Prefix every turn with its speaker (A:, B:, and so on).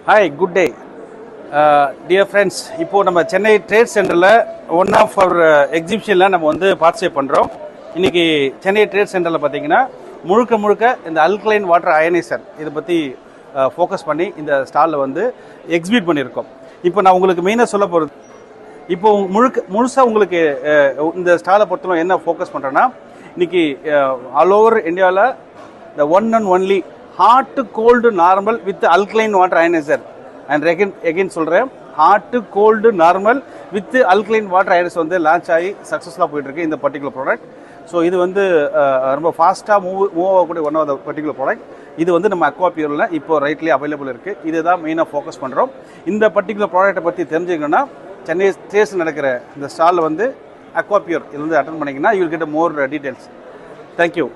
A: Hi, good day. Dear friends, இப்போ நம்ம Chennai trade சென்டரில் ஒன் ஆஃப் அவர் எக்ஸிபிஷனில் நம்ம வந்து பார்ட்டிசிபேட் பண்ணுறோம். இன்றைக்கி சென்னை ட்ரேட் சென்டரில் பார்த்தீங்கன்னா முழுக்க இந்த அல்கலைன் வாட்டர் அயனைசர் இதை பற்றி ஃபோக்கஸ் பண்ணி இந்த ஸ்டாலில் வந்து எக்ஸிபிட் பண்ணியிருக்கோம். இப்போ நான் உங்களுக்கு மெயினாக சொல்ல போகிறது, இப்போ முழுசாக உங்களுக்கு இந்த ஸ்டாலை பொறுத்தவரை என்ன ஃபோக்கஸ் பண்ணுறேன்னா, இன்றைக்கி ஆல் ஓவர் இந்தியாவில் the one and only hot cold normal with alkaline water ionizer. And again சொல்கிறேன், hot cold normal with alkaline water ionizer வந்து லான்ச் ஆகி சக்ஸஸ்ஃபுல்லாக போயிட்டுருக்கு இந்த பர்டிகுலர் ப்ராடக்ட். ஸோ இது வந்து ரொம்ப ஃபாஸ்ட்டாக மூவ் ஆகக்கூடிய one of the particular product. இது வந்து நம்ம அக்வாபியூரில் இப்போ ரைட்லேயே அவைலபிள் இருக்குது. இதுதான் மெயினாக ஃபோக்கஸ் பண்ணுறோம். இந்த பர்டிகுலர் ப்ராடக்ட்டை பற்றி தெரிஞ்சுக்கணுன்னா சென்னை ஸ்டேஷன் நடக்கிற இந்த ஸ்டாலில் வந்து அக்வாபியூர் இது வந்து அட்டன் பண்ணிங்கன்னா you will get more details. Thank you.